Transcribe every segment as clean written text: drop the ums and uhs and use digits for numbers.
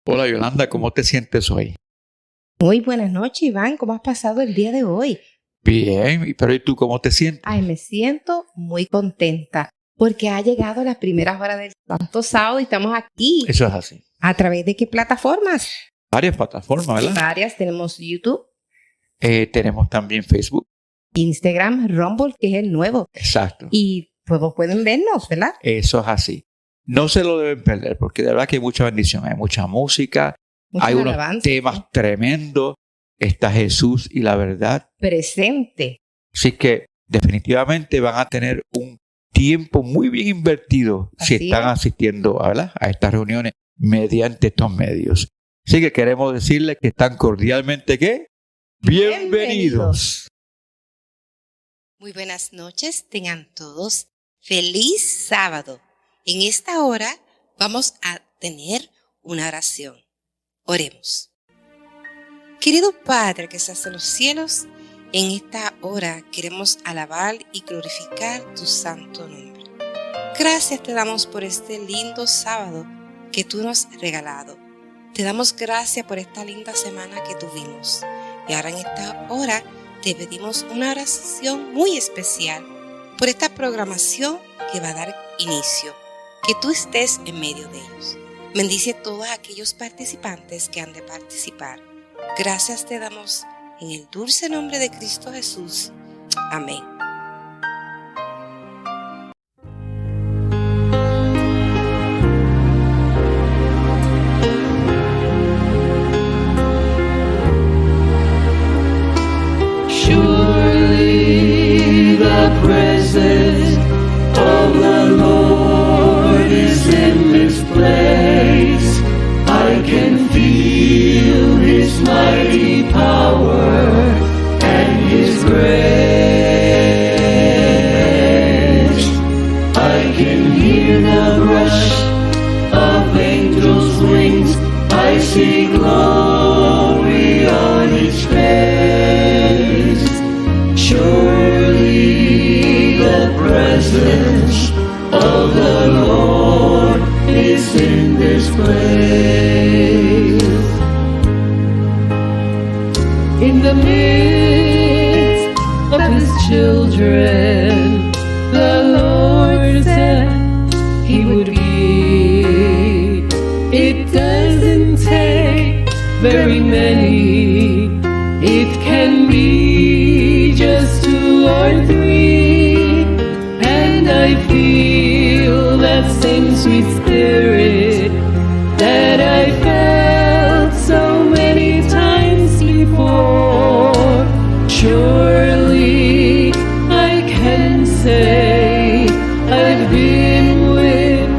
Hola Yolanda, ¿cómo te sientes hoy? Muy buenas noches, Iván. ¿Cómo has pasado el día de hoy? Bien, pero ¿y tú cómo te sientes? Ay, me siento muy contenta porque ha llegado las primeras horas del Santo Sábado y estamos aquí. Eso es así. ¿A través de qué plataformas? Varias plataformas, ¿verdad? Varias. Tenemos YouTube, Tenemos también Facebook. Instagram, Rumble, que es el nuevo. Exacto. Y todos pueden vernos, ¿verdad? Eso es así. No se lo deben perder porque de verdad que hay mucha bendición, hay mucha música, Mucha hay unos alabanza, temas ¿no? tremendos. Está Jesús y la verdad. Presente. Así que definitivamente van a tener un tiempo muy bien invertido si Así están es. asistiendo, ¿verdad?, a estas reuniones mediante estos medios. Así que queremos decirles que están cordialmente ¿qué? Bienvenidos. Muy buenas noches, tengan todos feliz sábado. En esta hora vamos a tener una oración. Oremos. Querido Padre que estás en los cielos, en esta hora queremos alabar y glorificar tu santo nombre. Gracias te damos por este lindo sábado que tú nos has regalado. Te damos gracias por esta linda semana que tuvimos. Y ahora en esta hora te pedimos una oración muy especial por esta programación que va a dar inicio. Que tú estés en medio de ellos. Bendice a todos aquellos participantes que han de participar. Gracias te damos en el dulce nombre de Cristo Jesús. Amén. Surely the presence of the Lord is in this place. I can feel His mighty power and His grace. I can hear the rush of angels' wings. I see glory on His face. Surely the presence of the Lord is in this place. In the midst of His children, the Lord said He would be. It doesn't take very many. It can be just 2 or 3. And I feel that same sweet spirit that I felt so many times before. Surely I can say I've been with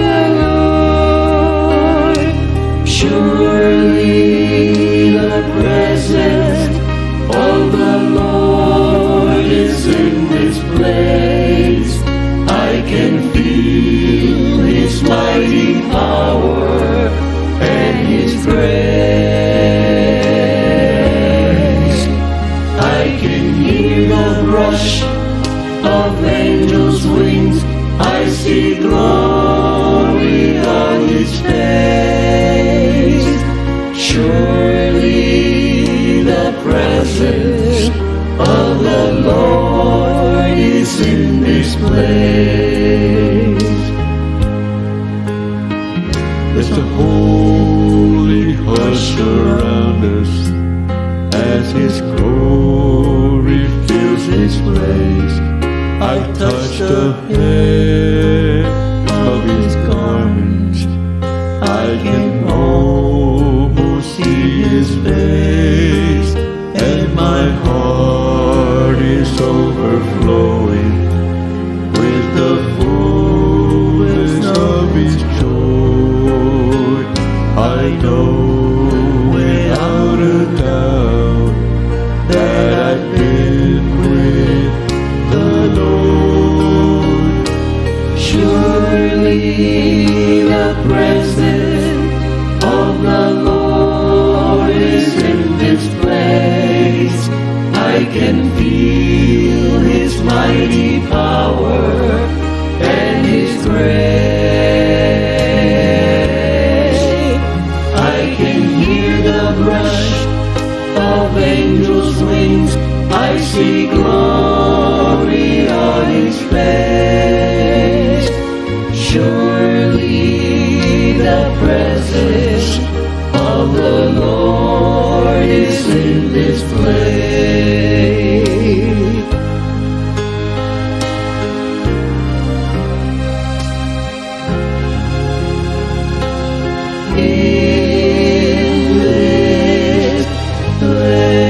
the Lord. Surely the presence of the Lord is in this place. I can feel His mighty power and His grace. I can hear the rush of angels' wings. I see glory on His face. Surely the presence of the Lord is in this place. There's a holy hush around us as His glory fills this place. I touch the hem of His garment. I can almost see His face, and my heart is overflowing with the fullness of His joy. I know without a doubt that I've been with the Lord. see glory on his face. Surely the presence of the Lord is in this place. In this place.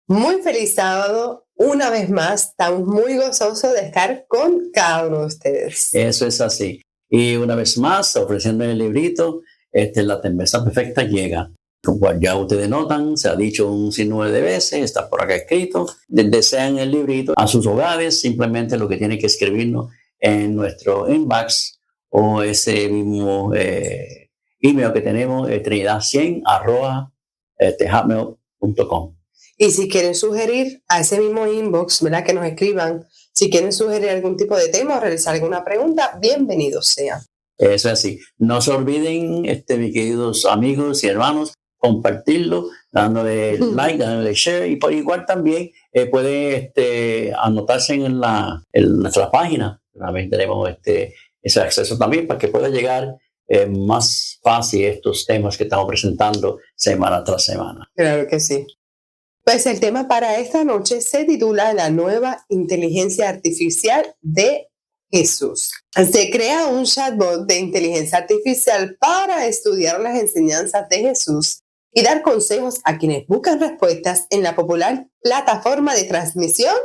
Muy feliz sábado, una vez más, estamos muy gozosos de estar con cada uno de ustedes. Eso es así. Y una vez más, ofreciendo el librito, La Tempestad Perfecta llega. Como ya ustedes notan, se ha dicho un sinnúmero de veces, está por acá escrito. Desean el librito a sus hogares, simplemente lo que tienen que escribirnos en nuestro inbox o ese mismo email que tenemos, trinidad100@hotmail.com. Y si quieren sugerir a ese mismo inbox, ¿verdad? Que nos escriban, si quieren sugerir algún tipo de tema o realizar alguna pregunta, bienvenidos sean. Eso es así. No se olviden, mis queridos amigos y hermanos, compartirlo, dándole like, dándole share, y por igual también pueden anotarse en nuestra página. También tenemos ese acceso también para que pueda llegar más fácil estos temas que estamos presentando semana tras semana. Claro que sí. Pues el tema para esta noche se titula La nueva inteligencia artificial de Jesús. Se crea un chatbot de inteligencia artificial para estudiar las enseñanzas de Jesús y dar consejos a quienes buscan respuestas en la popular plataforma de transmisión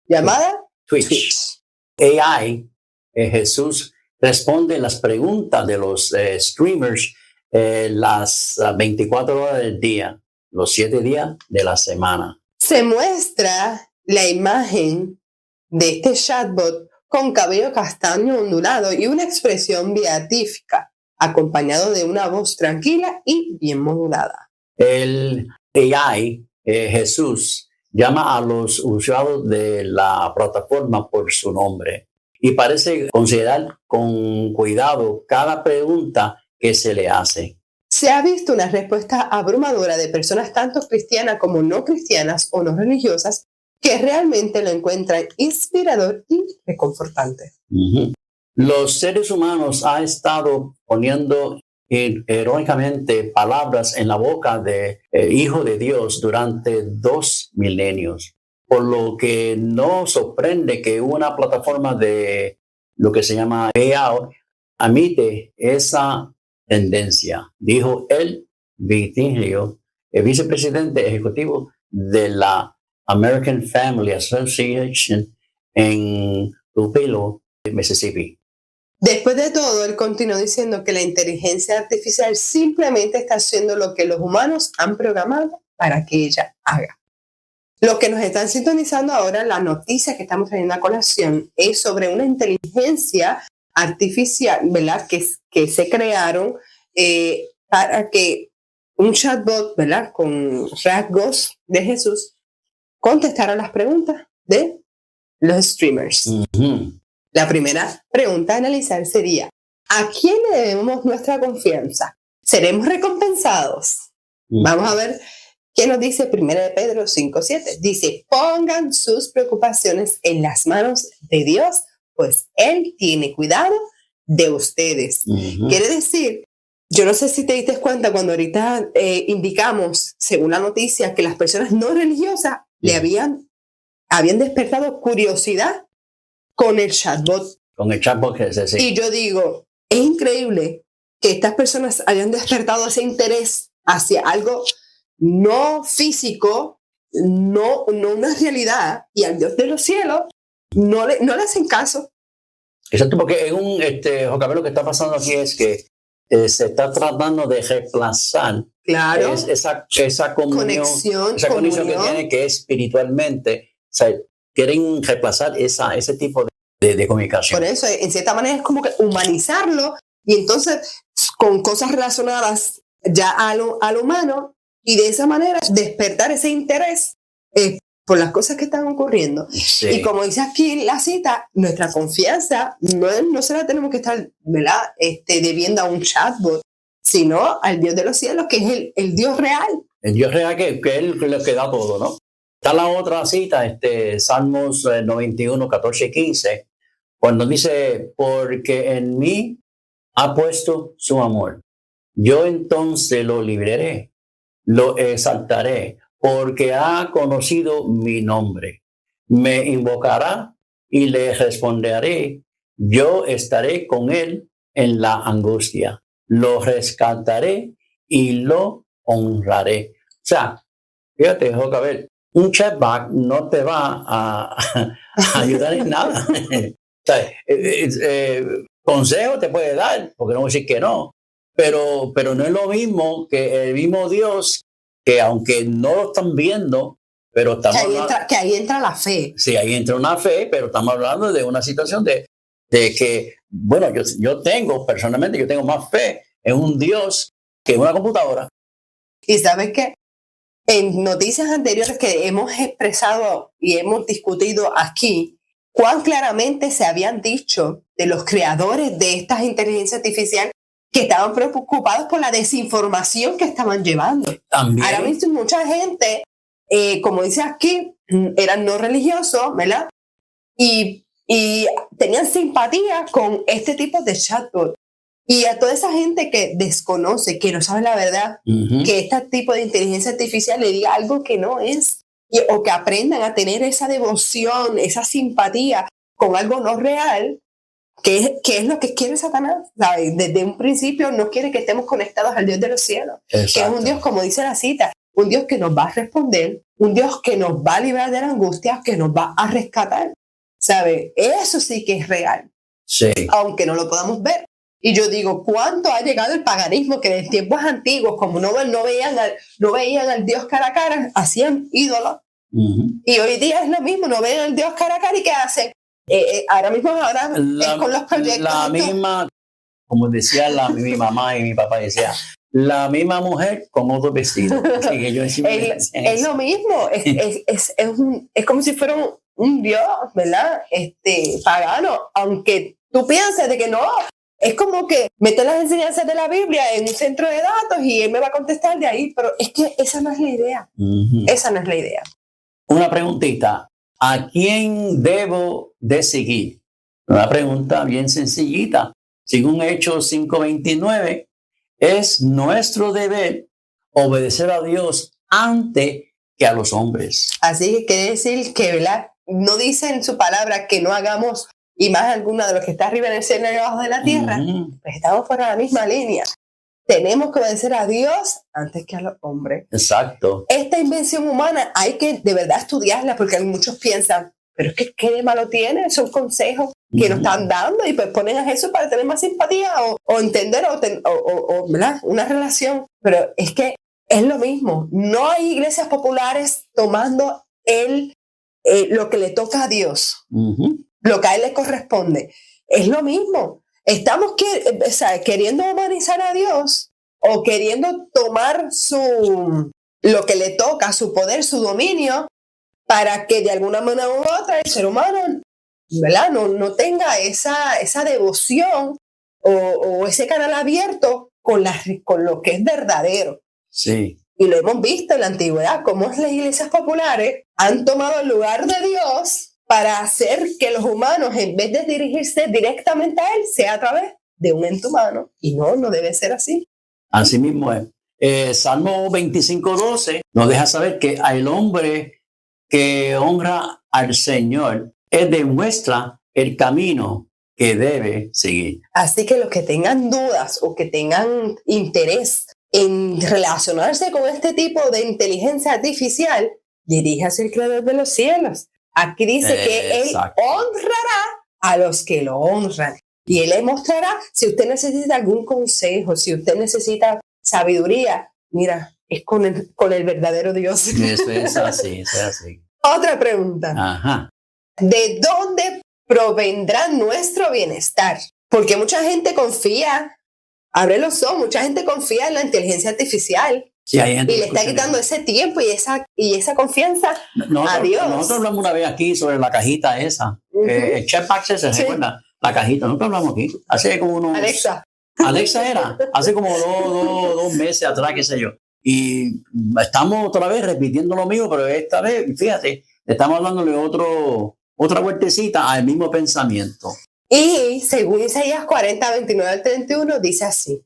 llamada Twitch. AI, Jesús responde las preguntas de los streamers las 24 horas del día, los 7 días de la semana. Se muestra la imagen de este chatbot con cabello castaño ondulado y una expresión beatífica, acompañado de una voz tranquila y bien modulada. El AI, Jesús, llama a los usuarios de la plataforma por su nombre y parece considerar con cuidado cada pregunta que se le hace. Se ha visto una respuesta abrumadora de personas tanto cristianas como no cristianas o no religiosas que realmente lo encuentran inspirador y reconfortante. Uh-huh. Los seres humanos han estado poniendo irónicamente palabras en la boca del Hijo de Dios durante 2 milenios, por lo que no sorprende que una plataforma de lo que se llama AI admite esa tendencia, dijo el vicepresidente ejecutivo de la American Family Association en Tupelo, Mississippi. Después de todo, él continuó diciendo que la inteligencia artificial simplemente está haciendo lo que los humanos han programado para que ella haga. Lo que nos están sintonizando ahora, la noticia que estamos trayendo a colación, es sobre una inteligencia artificial, ¿verdad? Que se crearon para que un chatbot, ¿verdad? Con rasgos de Jesús contestara las preguntas de los streamers. Uh-huh. La primera pregunta a analizar sería: ¿a quién le debemos nuestra confianza? ¿Seremos recompensados? Vamos a ver qué nos dice 1 Pedro 5:7. Dice: pongan sus preocupaciones en las manos de Dios, pues Él tiene cuidado de ustedes. Uh-huh. Quiere decir, yo no sé si te diste cuenta cuando ahorita indicamos, según la noticia, que las personas no religiosas le habían despertado curiosidad con el chatbot. Con el chatbot que se Y yo digo, es increíble que estas personas hayan despertado ese interés hacia algo no físico, no una realidad, y al Dios de los cielos no le hacen caso. Exacto, porque en Juan Carlos, lo que está pasando aquí es que se está tratando de reemplazar esa conexión que tiene, que espiritualmente, o sea, quieren reemplazar ese tipo de comunicación. Por eso, en cierta manera, es como que humanizarlo y entonces con cosas relacionadas ya a lo humano, y de esa manera despertar ese interés por las cosas que están ocurriendo. Sí. Y como dice aquí la cita, nuestra confianza no se la tenemos que estar, ¿verdad? Debiendo a un chatbot, sino al Dios de los cielos, que es el Dios real. El Dios real que es el que da todo, ¿no? Está la otra cita, Salmos 91, 14 y 15, cuando dice, porque en mí ha puesto su amor. Yo entonces lo libraré, lo exaltaré, porque ha conocido mi nombre. Me invocará y le responderé. Yo estaré con él en la angustia. Lo rescataré y lo honraré. O sea, fíjate, Joca, a ver, un chatbot no te va a ayudar en nada. O sea, consejo te puede dar, porque no voy a decir que no, pero no es lo mismo que el mismo Dios, que aunque no lo están viendo, pero estamos Que ahí entra la fe. Sí, ahí entra una fe, pero estamos hablando de una situación de que, bueno, yo tengo más fe en un Dios que en una computadora. Y sabes que en noticias anteriores que hemos expresado y hemos discutido aquí, cuán claramente se habían dicho de los creadores de estas inteligencias artificiales que estaban preocupados por la desinformación que estaban llevando. También. Ahora mismo mucha gente, como dice aquí, eran no religiosos, ¿verdad? Y tenían simpatía con este tipo de chatbot. Y a toda esa gente que desconoce, que no sabe la verdad, que este tipo de inteligencia artificial le diga algo que no es, o que aprendan a tener esa devoción, esa simpatía con algo no real, que es lo que quiere Satanás, ¿sabes? Desde un principio no quiere que estemos conectados al Dios de los cielos. Exacto. Que es un Dios, como dice la cita, un Dios que nos va a responder, un Dios que nos va a librar de la angustia, que nos va a rescatar, ¿sabes? Eso sí que es real, Sí. aunque no lo podamos ver. Y yo digo, ¿cuánto ha llegado el paganismo que en tiempos antiguos, como no veían al Dios cara a cara, hacían ídolos? Y hoy día es lo mismo, no ven al Dios cara a cara y ¿qué hacen? Ahora mismo es con los proyectos. La misma, como decía mi mamá y mi papá, decía, la misma mujer con otro vestido. Así que yo es lo mismo, es como si fuera un Dios, ¿verdad? Pagano, aunque tú pienses de que no. Es como que meter las enseñanzas de la Biblia en un centro de datos y él me va a contestar de ahí, pero es que esa no es la idea. Esa no es la idea. Una preguntita. ¿A quién debo de seguir? Una pregunta bien sencillita. Según Hechos 5:29, es nuestro deber obedecer a Dios antes que a los hombres. Así que quiere decir que, ¿verdad? No dice en su palabra que no hagamos y más alguna de los que está arriba en el cielo y abajo de la tierra, pues estamos por la misma línea. Tenemos que obedecer a Dios antes que a los hombres. Exacto. Esta invención humana hay que de verdad estudiarla porque muchos piensan, pero es que ¿qué de malo tiene? Son consejos que nos están dando y pues ponen a Jesús para tener más simpatía o entender o ¿verdad? Una relación. Pero es que es lo mismo. No hay iglesias populares tomando lo que le toca a Dios. Lo que a él le corresponde. Es lo mismo. Estamos queriendo humanizar a Dios o queriendo tomar lo que le toca, su poder, su dominio, para que de alguna manera u otra el ser humano, ¿verdad? No tenga esa devoción o ese canal abierto con lo que es verdadero. Sí. Y lo hemos visto en la antigüedad, cómo las iglesias populares han tomado el lugar de Dios para hacer que los humanos, en vez de dirigirse directamente a Él, sea a través de un ente humano. Y no debe ser así. Así mismo es. Salmo 25:12 nos deja saber que el hombre que honra al Señor, Él demuestra el camino que debe seguir. Así que los que tengan dudas o que tengan interés en relacionarse con este tipo de inteligencia artificial, diríjase al Creador de los cielos. Aquí dice que Él honrará a los que lo honran. Y Él le mostrará si usted necesita algún consejo, si usted necesita sabiduría. Mira, es con el verdadero Dios. Eso es así, eso es así. Otra pregunta. Ajá. ¿De dónde provendrá nuestro bienestar? Porque mucha gente confía, abre los ojos, mucha gente confía en la inteligencia artificial. Sí, hay gente Y que le está escucha quitando ese tiempo y esa confianza a Dios. Nosotros hablamos una vez aquí sobre la cajita esa. Ujú. El checkbox ese, Sí. ¿recuerda? La cajita. Nosotros hablamos aquí. Hace como unos... Alexa era. Hace como dos meses atrás, qué sé yo. Y estamos otra vez repitiendo lo mismo, pero esta vez, fíjate, estamos dándole otra vueltecita al mismo pensamiento. Y según Isaías 40, 29 al 31, dice así: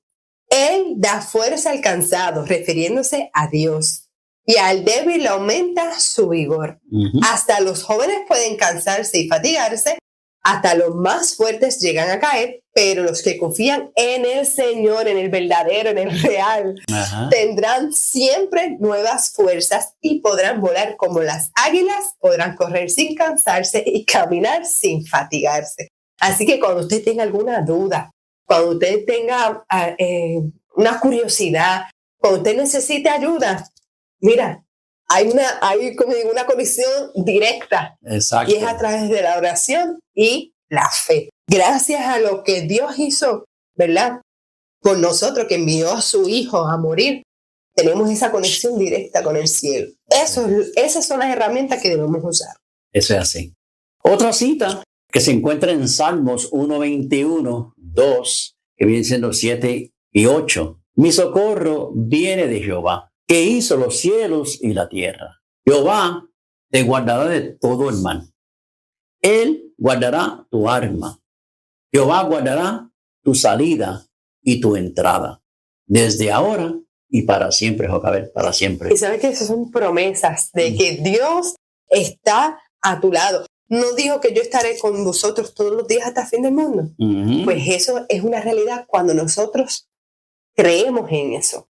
Él da fuerza al cansado, refiriéndose a Dios, y al débil le aumenta su vigor. Ujú. Hasta los jóvenes pueden cansarse y fatigarse, hasta los más fuertes llegan a caer, pero los que confían en el Señor, en el verdadero, en el real, Ajá. tendrán siempre nuevas fuerzas y podrán volar como las águilas, podrán correr sin cansarse y caminar sin fatigarse. Así que cuando usted tenga alguna duda, cuando usted tenga una curiosidad, cuando usted necesite ayuda, mira, hay como digo, una conexión directa, Exacto. y es a través de la oración y la fe. Gracias a lo que Dios hizo, ¿verdad? Con nosotros, que envió a su Hijo a morir, tenemos esa conexión directa con el cielo. Esas son las herramientas que debemos usar. Eso es así. Otra cita que se encuentra en Salmos 1:21, 2, que viene siendo 7 y 8. Mi socorro viene de Jehová, que hizo los cielos y la tierra. Jehová te guardará de todo el mal. Él guardará tu alma. Jehová guardará tu salida y tu entrada, desde ahora y para siempre, Jocabel, para siempre. Y sabes que esas son promesas de que Dios está a tu lado. No dijo que yo estaré con vosotros todos los días hasta el fin del mundo. Ujú. Pues eso es una realidad cuando nosotros creemos en eso.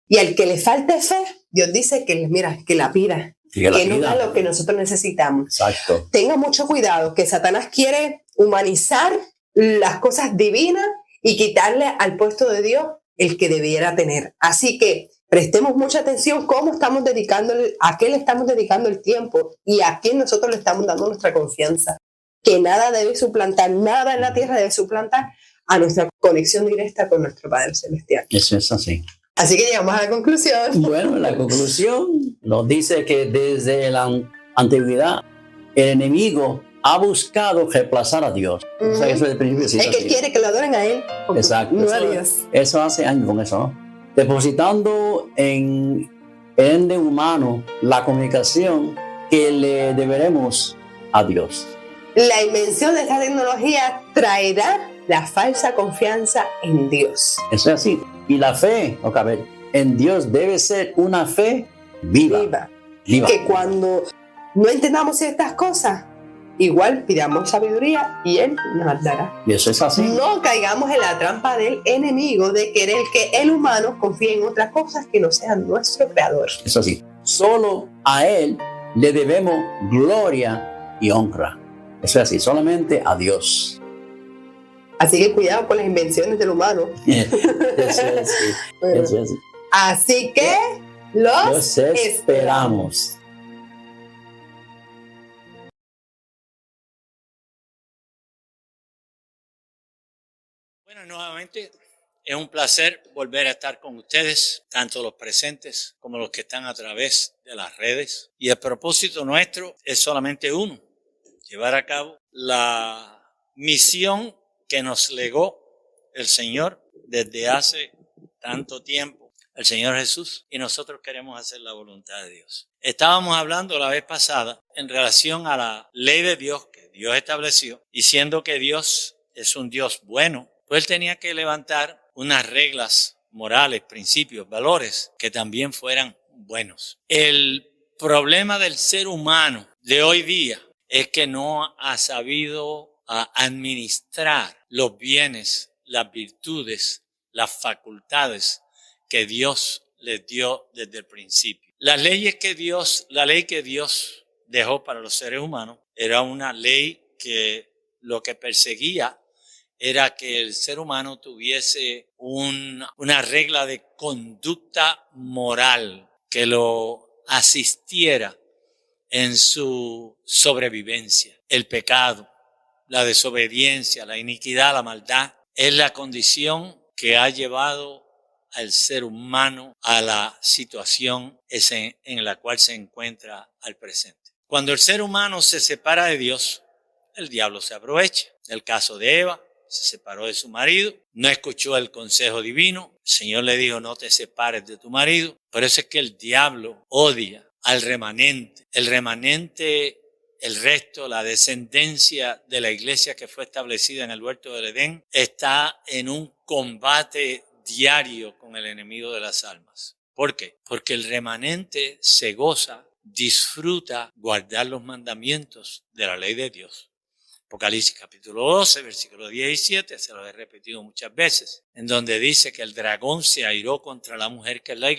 Y al que le falte fe, Dios dice que, mira, que la pida, Que la que nos pida. da lo que nosotros necesitamos. Exacto. Tenga mucho cuidado, que Satanás quiere humanizar las cosas divinas y quitarle al puesto de Dios el que debiera tener. Así que prestemos mucha atención cómo estamos dedicándole, a qué le estamos dedicando el tiempo y a quién nosotros le estamos dando nuestra confianza. Que nada debe suplantar, nada en la tierra debe suplantar a nuestra conexión directa con nuestro Padre Celestial. Eso es así. Así que llegamos a la conclusión. Bueno, la conclusión nos dice que desde la antigüedad el enemigo ha buscado reemplazar a Dios. O sea, eso es el principio. Sí, Es que así. él quiere que lo adoren a él, Exacto. no a Dios. Eso hace años con eso, ¿no? Depositando en el ente humano la comunicación que le deberemos a Dios. La invención de esta tecnología traerá la falsa confianza en Dios. Eso es así. Y la fe, Ocabel, en Dios debe ser una fe viva. Viva. Viva. Que cuando no entendamos ciertas cosas, igual pidamos sabiduría y Él nos dará. Y eso es así. No caigamos en la trampa del enemigo de querer que el humano confíe en otras cosas que no sean nuestro creador. Es así. Solo a Él le debemos gloria y honra. Eso es así. Solamente a Dios. Así que cuidado con las invenciones del humano. Eso es así. Eso es así. Así que los Los esperamos. Bueno, nuevamente es un placer volver a estar con ustedes, tanto los presentes como los que están a través de las redes. Y el propósito nuestro es solamente uno: llevar a cabo la misión que nos legó el Señor desde hace tanto tiempo, el Señor Jesús, y nosotros queremos hacer la voluntad de Dios. Estábamos hablando la vez pasada en relación a la ley de Dios que Dios estableció, diciendo que Dios es un Dios bueno, pues Él tenía que levantar unas reglas morales, principios, valores que también fueran buenos. El problema del ser humano de hoy día es que no ha sabido administrar los bienes, las virtudes, las facultades que Dios les dio desde el principio. La ley que Dios dejó para los seres humanos era una ley que lo que perseguía era que el ser humano tuviese una regla de conducta moral que lo asistiera en su sobrevivencia. El pecado, la desobediencia, la iniquidad, la maldad, es la condición que ha llevado al ser humano a la situación en la cual se encuentra al presente. Cuando el ser humano se separa de Dios, el diablo se aprovecha. El caso de Eva, se separó de su marido, no escuchó el consejo divino. El Señor le dijo, no te separes de tu marido. Por eso es que el diablo odia al remanente. El remanente, el resto, la descendencia de la iglesia que fue establecida en el huerto del Edén, está en un combate diario con el enemigo de las almas. ¿Por qué? Porque el remanente se goza, disfruta guardar los mandamientos de la ley de Dios. Apocalipsis capítulo 12, versículo 17, se lo he repetido muchas veces, en donde dice que el dragón se airó contra la mujer que es la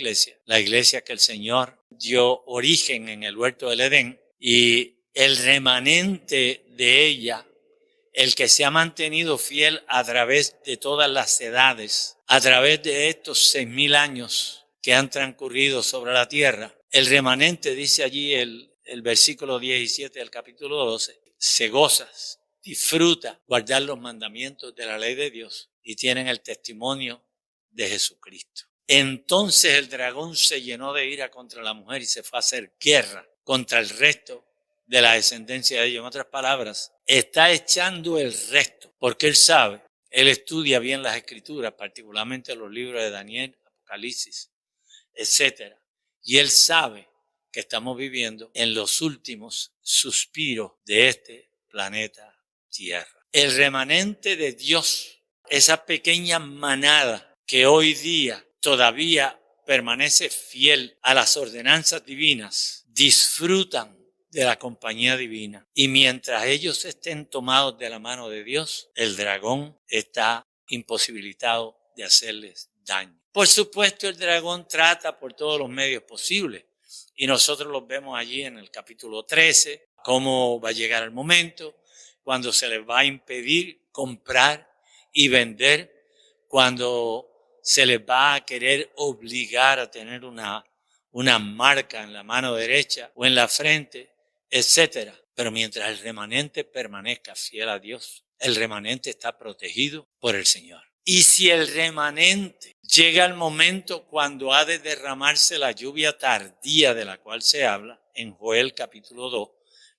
iglesia que el Señor dio origen en el huerto del Edén, y el remanente de ella, el que se ha mantenido fiel a través de todas las edades, a través de estos 6,000 años que han transcurrido sobre la tierra, el remanente, dice allí el versículo 17 del capítulo 12, se goza, disfruta guardar los mandamientos de la ley de Dios y tienen el testimonio de Jesucristo. Entonces el dragón se llenó de ira contra la mujer y se fue a hacer guerra contra el resto de la descendencia de ellos. En otras palabras, está echando el resto, porque él sabe, él estudia bien las escrituras, particularmente los libros de Daniel, Apocalipsis, etcétera. Y él sabe que estamos viviendo en los últimos suspiros de este planeta Tierra. El remanente de Dios, esa pequeña manada que hoy día todavía permanece fiel a las ordenanzas divinas, disfrutan de la compañía divina. Y mientras ellos estén tomados de la mano de Dios, el dragón está imposibilitado de hacerles daño. Por supuesto, el dragón trata por todos los medios posibles. Y nosotros los vemos allí en el capítulo 13, cómo va a llegar el momento cuando se les va a impedir comprar y vender, cuando se les va a querer obligar a tener una marca en la mano derecha o en la frente, etcétera. Pero mientras el remanente permanezca fiel a Dios, el remanente está protegido por el Señor. Y si el remanente llega al momento cuando ha de derramarse la lluvia tardía de la cual se habla en Joel capítulo 2,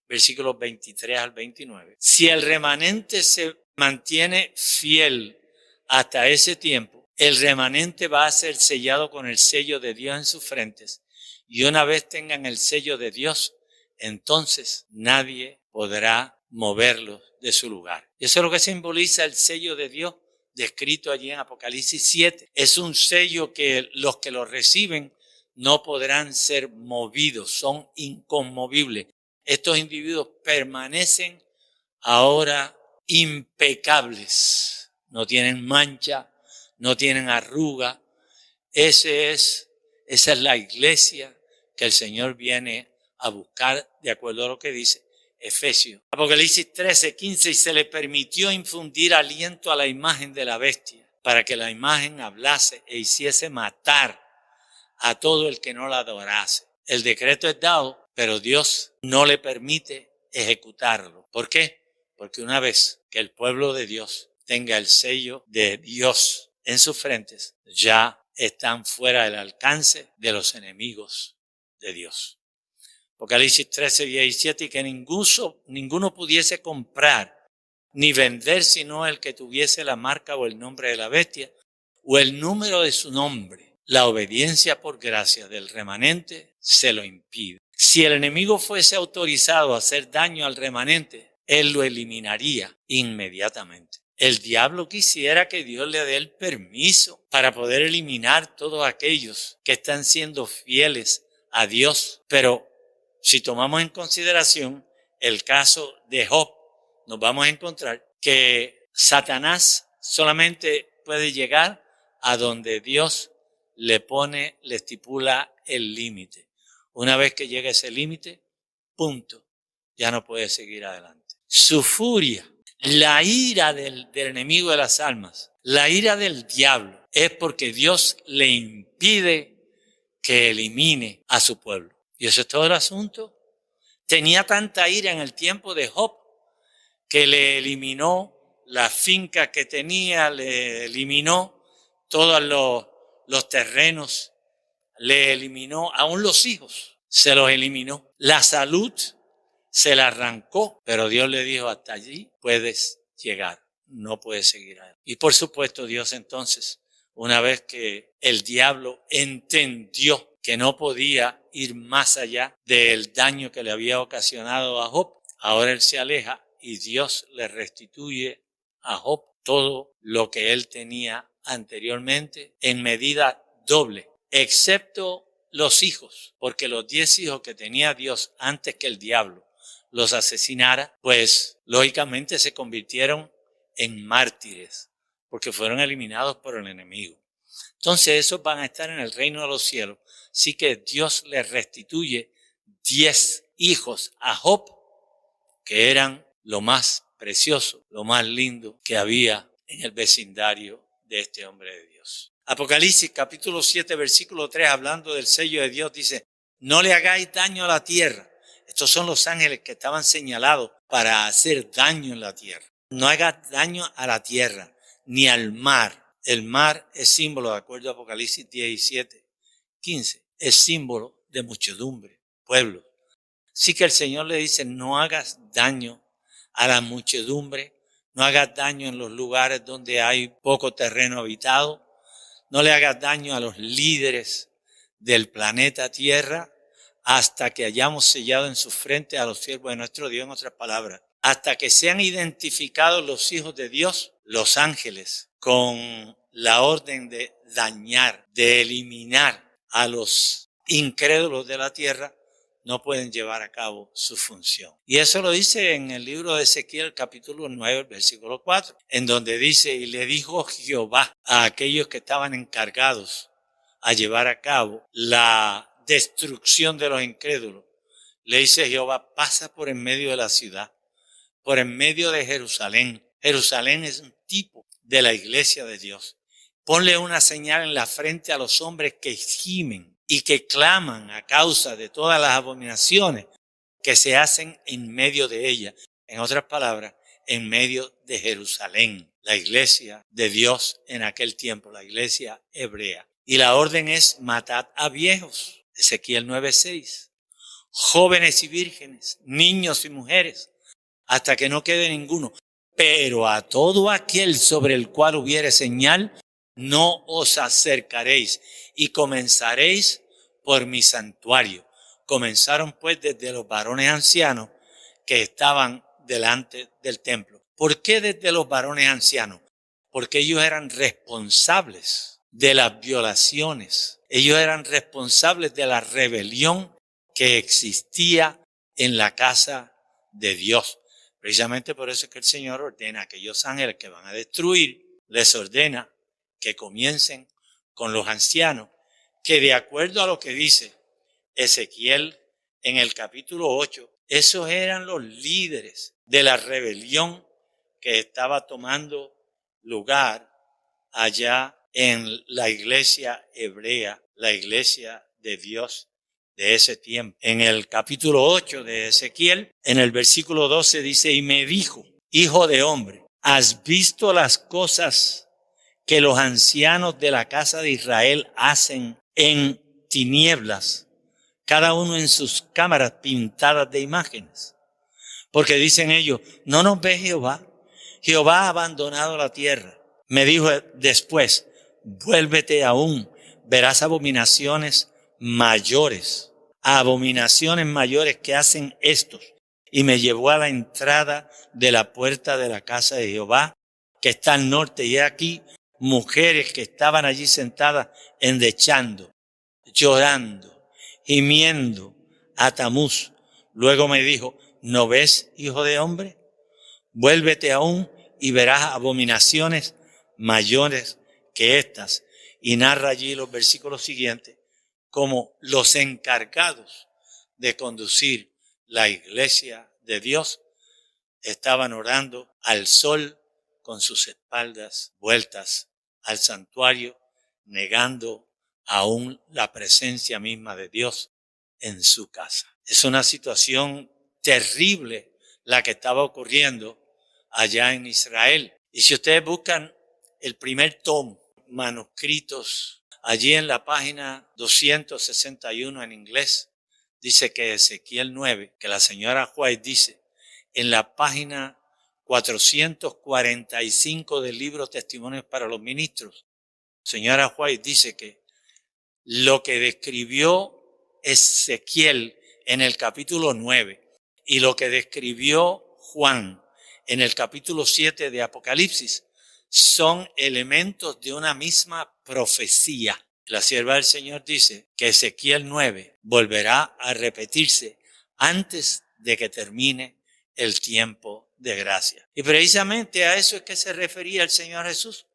versículos 23 al 29. Si el remanente se mantiene fiel hasta ese tiempo, el remanente va a ser sellado con el sello de Dios en sus frentes. Y una vez tengan el sello de Dios, entonces nadie podrá moverlos de su lugar. Y eso es lo que simboliza el sello de Dios, descrito allí en Apocalipsis 7. Es un sello que los que lo reciben no podrán ser movidos, son inconmovibles. Estos individuos permanecen ahora impecables. No tienen mancha, no tienen arruga. Esa es la iglesia que el Señor viene a buscar, de acuerdo a lo que dice Efesios. Apocalipsis 13, 15, y se le permitió infundir aliento a la imagen de la bestia, para que la imagen hablase e hiciese matar a todo el que no la adorase. El decreto es dado, pero Dios no le permite ejecutarlo. ¿Por qué? Porque una vez que el pueblo de Dios tenga el sello de Dios en sus frentes, ya están fuera del alcance de los enemigos de Dios. Apocalipsis 13, 17, y que ninguno pudiese comprar ni vender sino el que tuviese la marca o el nombre de la bestia o el número de su nombre. La obediencia por gracia del remanente se lo impide. Si el enemigo fuese autorizado a hacer daño al remanente, él lo eliminaría inmediatamente. El diablo quisiera que Dios le dé el permiso para poder eliminar todos aquellos que están siendo fieles a Dios. Pero si tomamos en consideración el caso de Job, nos vamos a encontrar que Satanás solamente puede llegar a donde Dios le estipula el límite. Una vez que llega ese límite, punto, ya no puede seguir adelante. Su furia, la ira del enemigo de las almas, la ira del diablo, es porque Dios le impide que elimine a su pueblo. Y eso es todo el asunto. Tenía tanta ira en el tiempo de Job que le eliminó la finca que tenía, le eliminó todos los terrenos, le eliminó, aún los hijos, se los eliminó. La salud se la arrancó, pero Dios le dijo, hasta allí puedes llegar, no puedes seguir adelante. Y por supuesto Dios entonces, una vez que el diablo entendió que no podía ir más allá del daño que le había ocasionado a Job, ahora él se aleja y Dios le restituye a Job todo lo que él tenía anteriormente en medida doble, excepto los hijos, porque los 10 hijos que tenía Dios antes que el diablo los asesinara, pues lógicamente se convirtieron en mártires, porque fueron eliminados por el enemigo. Entonces esos van a estar en el reino de los cielos. Así que Dios le restituye 10 hijos a Job, que eran lo más precioso, lo más lindo que había en el vecindario de este hombre de Dios. Apocalipsis capítulo 7 versículo 3, hablando del sello de Dios, dice: no le hagáis daño a la tierra. Estos son los ángeles que estaban señalados para hacer daño en la tierra. No hagas daño a la tierra ni al mar. El mar es símbolo, de acuerdo a Apocalipsis 17, 15, es símbolo de muchedumbre, pueblo. Así que el Señor le dice: no hagas daño a la muchedumbre, no hagas daño en los lugares donde hay poco terreno habitado, no le hagas daño a los líderes del planeta Tierra, hasta que hayamos sellado en su frente a los siervos de nuestro Dios. En otras palabras, hasta que sean identificados los hijos de Dios, los ángeles, con la orden de dañar, de eliminar a los incrédulos de la tierra, no pueden llevar a cabo su función. Y eso lo dice en el libro de Ezequiel, capítulo 9, versículo 4, en donde dice: y le dijo Jehová a aquellos que estaban encargados a llevar a cabo la destrucción de los incrédulos. Le dice Jehová: pasa por en medio de la ciudad, por en medio de Jerusalén. Jerusalén es un tipo de la iglesia de Dios. Ponle una señal en la frente a los hombres que gimen y que claman a causa de todas las abominaciones que se hacen en medio de ella. En otras palabras, en medio de Jerusalén, la iglesia de Dios en aquel tiempo, la iglesia hebrea. Y la orden es: matad a viejos. Ezequiel 9:6. Jóvenes y vírgenes, niños y mujeres, hasta que no quede ninguno. Pero a todo aquel sobre el cual hubiere señal, no os acercaréis, y comenzaréis por mi santuario. Comenzaron pues desde los varones ancianos que estaban delante del templo. ¿Por qué desde los varones ancianos? Porque ellos eran responsables de las violaciones. Ellos eran responsables de la rebelión que existía en la casa de Dios. Precisamente por eso es que el Señor ordena a aquellos ángeles que van a destruir, les ordena que comiencen con los ancianos, que de acuerdo a lo que dice Ezequiel en el capítulo 8, esos eran los líderes de la rebelión que estaba tomando lugar allá en la iglesia hebrea, la iglesia de Dios de ese tiempo. En el capítulo 8 de Ezequiel, en el versículo 12 dice: y me dijo: hijo de hombre, ¿has visto las cosas que los ancianos de la casa de Israel hacen en tinieblas, cada uno en sus cámaras pintadas de imágenes? Porque dicen ellos: ¿no nos ve Jehová? Jehová ha abandonado la tierra. Me dijo después: vuélvete aún, verás abominaciones mayores que hacen estos. Y me llevó a la entrada de la puerta de la casa de Jehová, que está al norte, y aquí mujeres que estaban allí sentadas endechando, llorando, gimiendo a Tamuz. Luego me dijo: ¿no ves, hijo de hombre? Vuélvete aún y verás abominaciones mayores que estas. Y narra allí los versículos siguientes, como los encargados de conducir la iglesia de Dios estaban orando al sol con sus espaldas vueltas al santuario, negando aún la presencia misma de Dios en su casa. Es una situación terrible la que estaba ocurriendo allá en Israel. Y si ustedes buscan el primer tomo, manuscritos Allí en la página 261 en inglés, dice que Ezequiel 9, que la señora White dice, en la página 445 del libro Testimonios para los Ministros, señora White dice que lo que describió Ezequiel en el capítulo 9 y lo que describió Juan en el capítulo 7 de Apocalipsis son elementos de una misma profecía. La sierva del Señor dice que Ezequiel 9 volverá a repetirse antes de que termine el tiempo de gracia. Y precisamente a eso es que se refería el Señor Jesús.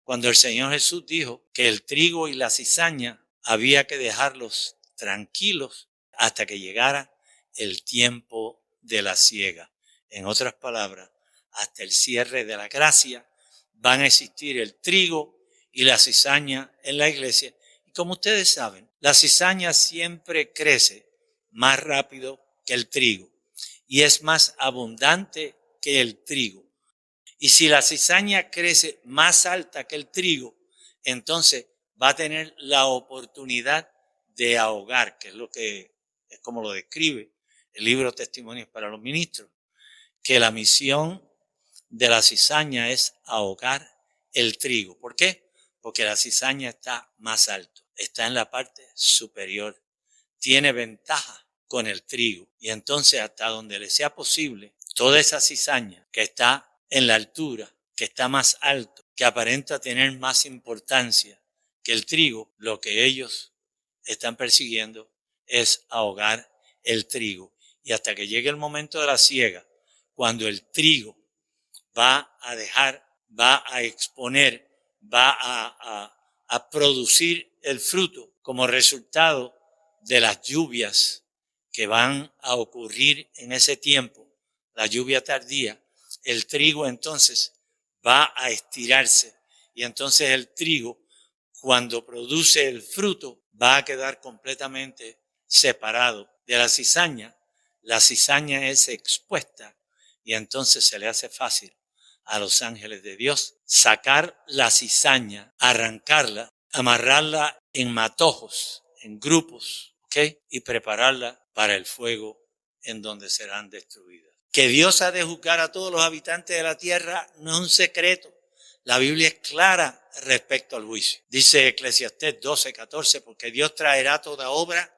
Cuando el Señor Jesús dijo que el trigo y la cizaña había que dejarlos tranquilos hasta que llegara el tiempo de la siega. En otras palabras, hasta el cierre de la gracia van a existir el trigo y la cizaña en la iglesia. Y como ustedes saben, la cizaña siempre crece más rápido que el trigo y es más abundante que el trigo. Y si la cizaña crece más alta que el trigo, entonces va a tener la oportunidad de ahogar, que es como lo describe el libro Testimonios para los Ministros, que la misión de la cizaña es ahogar el trigo. ¿Por qué? Porque la cizaña está más alto, está en la parte superior, tiene ventaja con el trigo. Y entonces hasta donde le sea posible, toda esa cizaña que está en la altura, que está más alto, que aparenta tener más importancia que el trigo, lo que ellos están persiguiendo es ahogar el trigo. Y hasta que llegue el momento de la siega, cuando el trigo va a dejar, va a exponer, va a producir el fruto como resultado de las lluvias que van a ocurrir en ese tiempo, la lluvia tardía, el trigo entonces va a estirarse y entonces el trigo, cuando produce el fruto, va a quedar completamente separado de la cizaña. La cizaña es expuesta y entonces se le hace fácil a los ángeles de Dios sacar la cizaña, arrancarla, amarrarla en matojos, en grupos, ¿ok? Y prepararla para el fuego en donde serán destruidas. Que Dios ha de juzgar a todos los habitantes de la tierra no es un secreto. La Biblia es clara respecto al juicio. Dice Eclesiastés 12:14, porque Dios traerá toda obra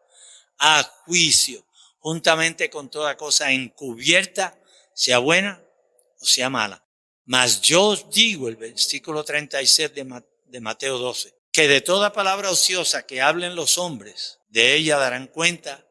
a juicio, juntamente con toda cosa encubierta, sea buena o sea mala. Mas yo os digo, el versículo 36 de Mateo 12, que de toda palabra ociosa que hablen los hombres, de ella darán cuenta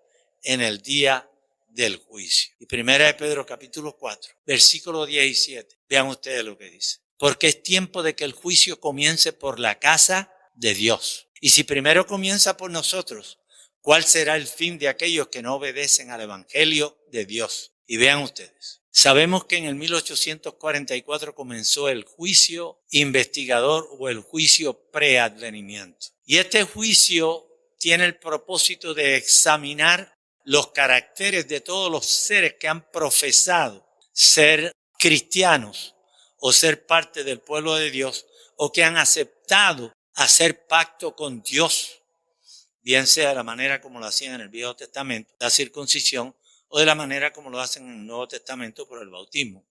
en el día del juicio. Y primera de Pedro capítulo 4, versículo 17. Vean ustedes lo que dice. Porque es tiempo de que el juicio comience por la casa de Dios. Y si primero comienza por nosotros, ¿cuál será el fin de aquellos que no obedecen al evangelio de Dios? Y vean ustedes. Sabemos que en el 1844 comenzó el juicio investigador o el juicio preadvenimiento. Y este juicio tiene el propósito de examinar los caracteres de todos los seres que han profesado ser cristianos o ser parte del pueblo de Dios o que han aceptado hacer pacto con Dios, bien sea de la manera como lo hacían en el Viejo Testamento, la circuncisión, o de la manera como lo hacen en el Nuevo Testamento por el bautismo.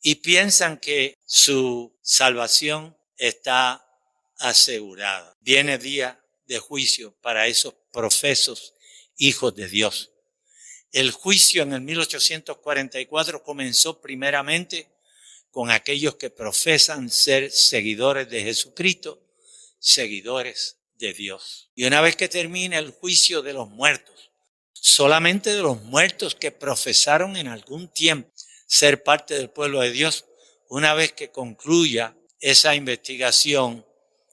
Y piensan que su salvación está asegurada. Viene día de juicio para esos profesos hijos de Dios. El juicio en el 1844 comenzó primeramente con aquellos que profesan ser seguidores de Jesucristo, seguidores de Dios. Y una vez que termine el juicio de los muertos, solamente de los muertos que profesaron en algún tiempo ser parte del pueblo de Dios, una vez que concluya esa investigación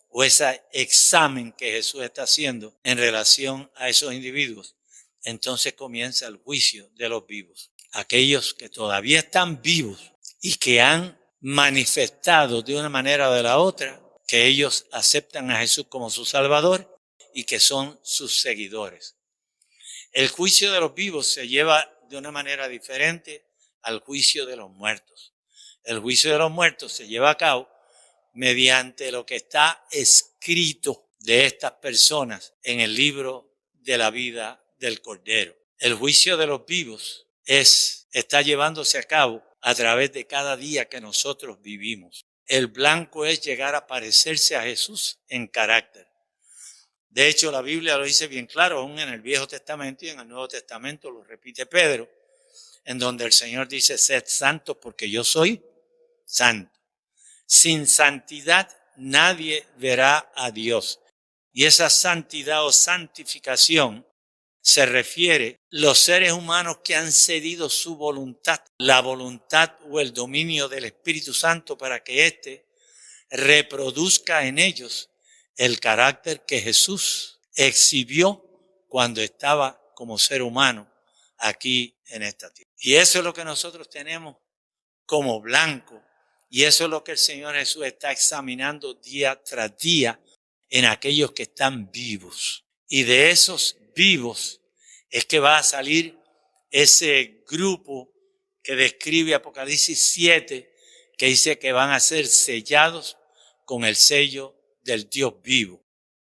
o ese examen que Jesús está haciendo en relación a esos individuos, entonces comienza el juicio de los vivos. Aquellos que todavía están vivos y que han manifestado de una manera o de la otra que ellos aceptan a Jesús como su Salvador y que son sus seguidores. El juicio de los vivos se lleva de una manera diferente al juicio de los muertos. El juicio de los muertos se lleva a cabo mediante lo que está escrito de estas personas en el libro de la vida del Cordero. El juicio de los vivos está llevándose a cabo a través de cada día que nosotros vivimos. El blanco es llegar a parecerse a Jesús en carácter. De hecho, la Biblia lo dice bien claro, aún en el Viejo Testamento y en el Nuevo Testamento lo repite Pedro, en donde el Señor dice, sed santos porque yo soy santo. Sin santidad nadie verá a Dios. Y esa santidad o santificación se refiere a los seres humanos que han cedido su voluntad, la voluntad o el dominio del Espíritu Santo para que éste reproduzca en ellos el carácter que Jesús exhibió cuando estaba como ser humano aquí en esta tierra. Y eso es lo que nosotros tenemos como blanco. Y eso es lo que el Señor Jesús está examinando día tras día en aquellos que están vivos. Y de esos vivos es que va a salir ese grupo que describe Apocalipsis 7, que dice que van a ser sellados con el sello del Dios vivo.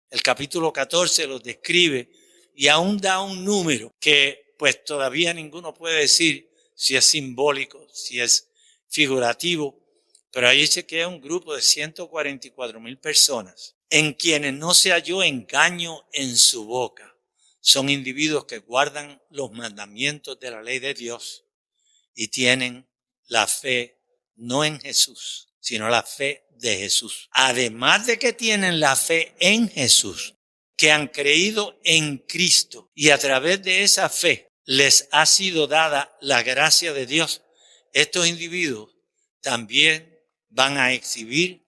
El capítulo 14 los describe y aún da un número que pues todavía ninguno puede decir si es simbólico, si es figurativo, pero ahí dice que es un grupo de 144,000 personas en quienes no se halló engaño en su boca. Son individuos que guardan los mandamientos de la ley de Dios y tienen la fe no en Jesús, sino la fe de Jesús. Además de que tienen la fe en Jesús, que han creído en Cristo y a través de esa fe les ha sido dada la gracia de Dios, estos individuos también van a exhibir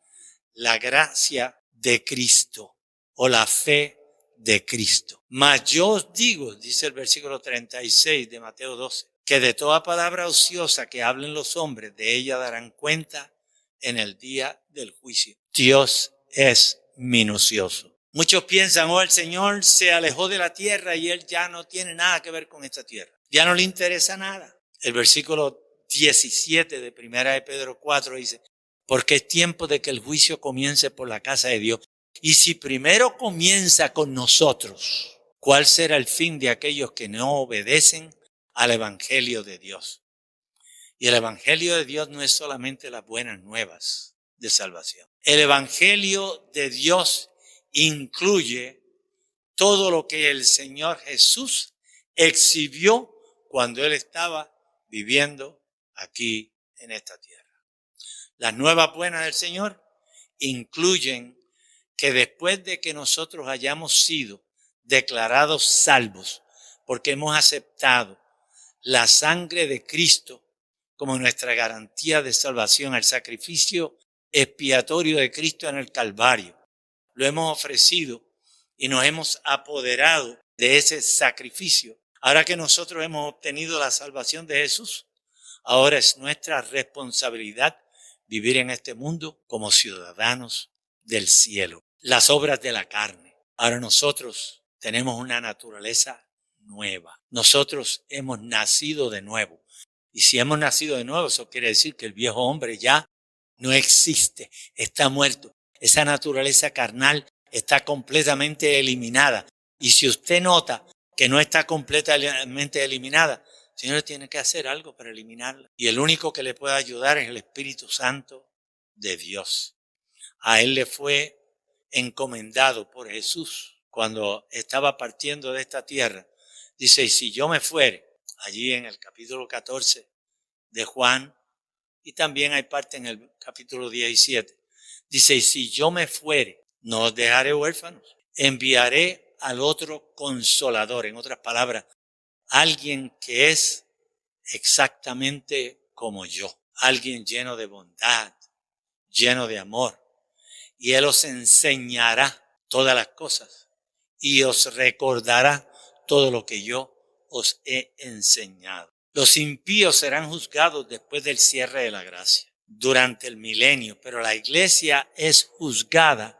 la gracia de Cristo o la fe de Cristo. Mas yo os digo, dice el versículo 36 de Mateo 12, que de toda palabra ociosa que hablen los hombres, de ella darán cuenta en el día del juicio. Dios es minucioso. Muchos piensan, el Señor se alejó de la tierra y Él ya no tiene nada que ver con esta tierra. Ya no le interesa nada. El versículo 17 de 1 de Pedro 4 dice, porque es tiempo de que el juicio comience por la casa de Dios. Y si primero comienza con nosotros, ¿cuál será el fin de aquellos que no obedecen al Evangelio de Dios? Y el Evangelio de Dios no es solamente las buenas nuevas de salvación. El Evangelio de Dios incluye todo lo que el Señor Jesús exhibió cuando Él estaba viviendo aquí en esta tierra. Las nuevas buenas del Señor incluyen que después de que nosotros hayamos sido declarados salvos, porque hemos aceptado la sangre de Cristo como nuestra garantía de salvación, el sacrificio expiatorio de Cristo en el Calvario, lo hemos ofrecido y nos hemos apoderado de ese sacrificio. Ahora que nosotros hemos obtenido la salvación de Jesús, ahora es nuestra responsabilidad vivir en este mundo como ciudadanos del cielo. Las obras de la carne. Ahora nosotros tenemos una naturaleza nueva. Nosotros hemos nacido de nuevo. Y si hemos nacido de nuevo, eso quiere decir que el viejo hombre ya no existe, está muerto. Esa naturaleza carnal está completamente eliminada. Y si usted nota que no está completamente eliminada, el Señor tiene que hacer algo para eliminarla. Y el único que le puede ayudar es el Espíritu Santo de Dios. A Él le fue encomendado por Jesús cuando estaba partiendo de esta tierra. Dice, y si yo me fuere, allí en el capítulo 14 de Juan, y también hay parte en el capítulo 17. Dice, y si yo me fuere, no os dejaré huérfanos, enviaré al otro consolador. En otras palabras, alguien que es exactamente como yo, alguien lleno de bondad, lleno de amor. Y Él os enseñará todas las cosas y os recordará todo lo que yo os he enseñado. Los impíos serán juzgados después del cierre de la gracia, durante el milenio, pero la iglesia es juzgada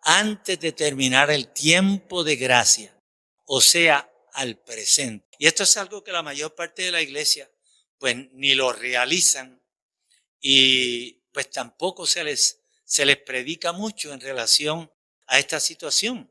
antes de terminar el tiempo de gracia, o sea, al presente. Y esto es algo que la mayor parte de la iglesia pues ni lo realizan y pues tampoco se les predica mucho en relación a esta situación.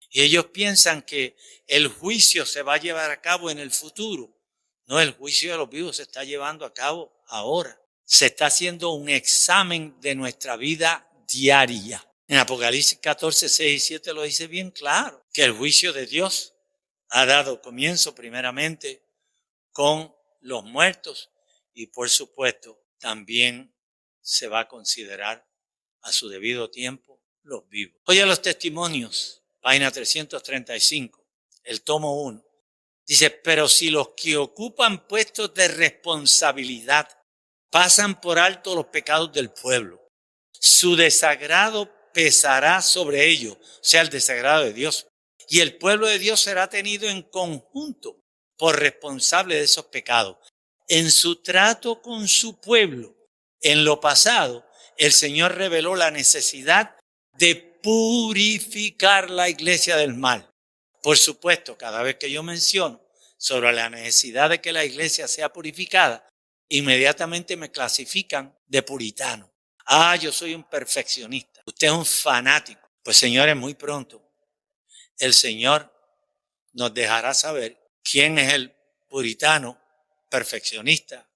Y ellos piensan que el juicio se va a llevar a cabo en el futuro. No, el juicio de los vivos se está llevando a cabo ahora. Se está haciendo un examen de nuestra vida diaria. En Apocalipsis 14, 6 y 7 lo dice bien claro, que el juicio de Dios ha dado comienzo primeramente con los muertos y por supuesto también se va a considerar a su debido tiempo los vivos. Oye los testimonios, página 335, el tomo 1. Dice, pero si los que ocupan puestos de responsabilidad pasan por alto los pecados del pueblo, su desagrado pesará sobre ellos, o sea, el desagrado de Dios. Y el pueblo de Dios será tenido en conjunto por responsable de esos pecados. En su trato con su pueblo, en lo pasado, el Señor reveló la necesidad de purificar la iglesia del mal. Por supuesto, cada vez que yo menciono sobre la necesidad de que la iglesia sea purificada, inmediatamente me clasifican de puritano. Ah, yo soy un perfeccionista. Usted es un fanático. Pues señores, muy pronto el Señor nos dejará saber quién es el puritano, perfeccionista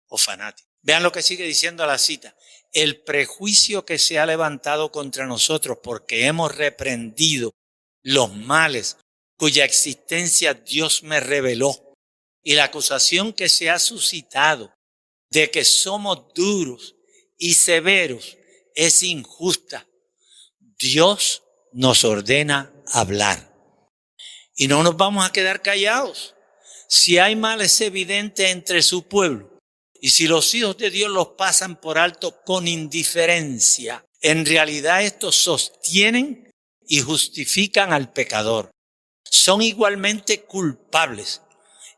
o fanático. Vean lo que sigue diciendo la cita. El prejuicio que se ha levantado contra nosotros porque hemos reprendido los males cuya existencia Dios me reveló y la acusación que se ha suscitado de que somos duros y severos es injusta. Dios nos ordena hablar y no nos vamos a quedar callados. Si hay males evidentes entre su pueblo y si los hijos de Dios los pasan por alto con indiferencia, en realidad estos sostienen y justifican al pecador. Son igualmente culpables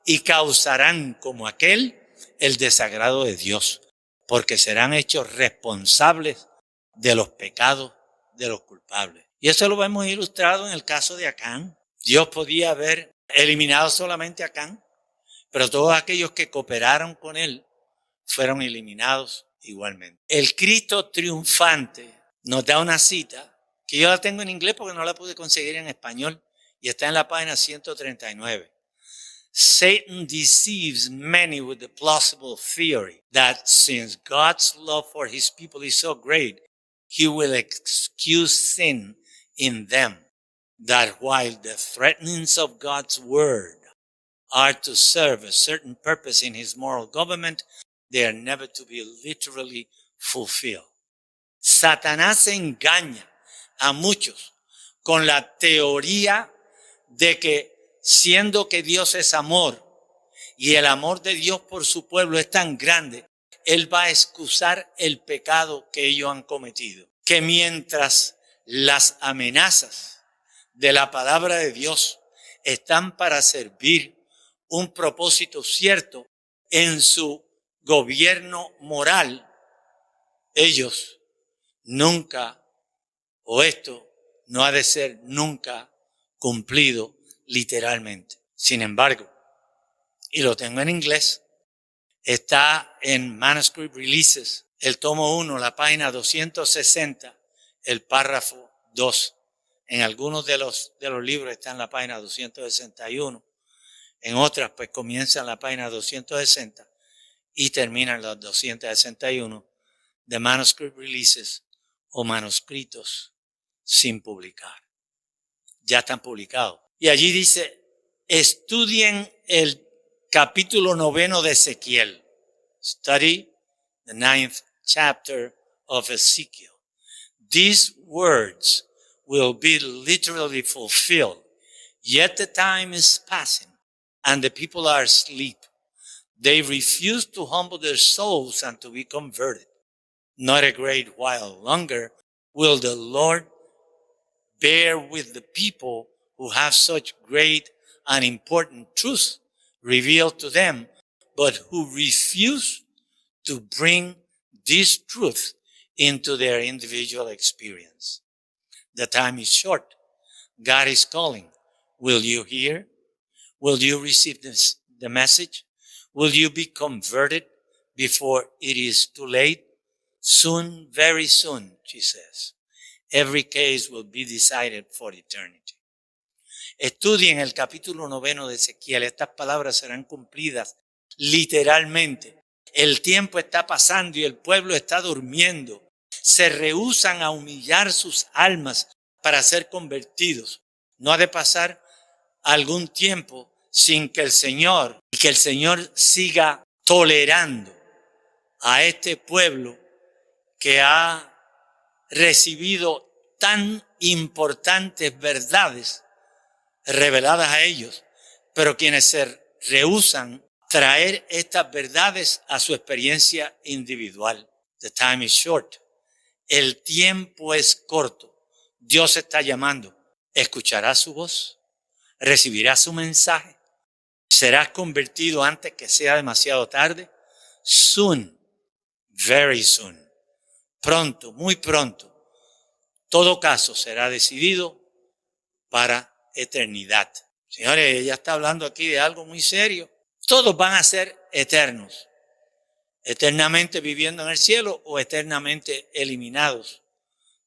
y causarán como aquel el desagrado de Dios, porque serán hechos responsables de los pecados de los culpables. Y eso lo vemos ilustrado en el caso de Acán. Dios podía haber eliminado solamente a Acán, pero todos aquellos que cooperaron con él fueron eliminados igualmente. El Cristo triunfante nos da una cita que yo la tengo en inglés porque no la pude conseguir en español y está en la página 139. Satan deceives many with the plausible theory that since God's love for his people is so great, he will excuse sin in them. That while the threatenings of God's word are to serve a certain purpose in his moral government, they are never to be literally fulfilled. Satanás engaña a muchos con la teoría de que siendo que Dios es amor y el amor de Dios por su pueblo es tan grande, Él va a excusar el pecado que ellos han cometido. Que mientras las amenazas de la palabra de Dios están para servir un propósito cierto en su gobierno moral, ellos nunca, o esto no ha de ser nunca cumplido literalmente. Sin embargo, y lo tengo en inglés, está en Manuscript Releases, el tomo 1, la página 260, el párrafo 2. En algunos de los libros está en la página 261. En otras, pues comienza en la página 260 y termina en la 261 de Manuscript Releases o manuscritos sin publicar. Ya están publicados. Y allí dice, estudien el capítulo 9 de Ezequiel. Study the 9th chapter of Ezekiel. These words will be literally fulfilled. Yet the time is passing and the people are asleep. They refuse to humble their souls and to be converted. Not a great while longer will the Lord bear with the people who have such great and important truths revealed to them, but who refuse to bring this truth into their individual experience. The time is short. God is calling. Will you hear? Will you receive the message? Will you be converted before it is too late? Soon, very soon, she says. every case will be decided for eternity. Estudien el capítulo 9 de Ezequiel. Estas palabras serán cumplidas literalmente. El tiempo está pasando y el pueblo está durmiendo. Se rehúsan a humillar sus almas para ser convertidos. No ha de pasar algún tiempo sin que el Señor siga tolerando a este pueblo que ha recibido tan importantes verdades reveladas a ellos, pero quienes se rehúsan traer estas verdades a su experiencia individual. The time is short. El tiempo es corto. Dios está llamando. ¿Escucharás su voz? ¿Recibirás su mensaje? ¿Serás convertido antes que sea demasiado tarde? Soon, very soon. Pronto, muy pronto. Todo caso será decidido para eternidad. Señores, ella está hablando aquí de algo muy serio. Todos van a ser eternos. Eternamente viviendo en el cielo o eternamente eliminados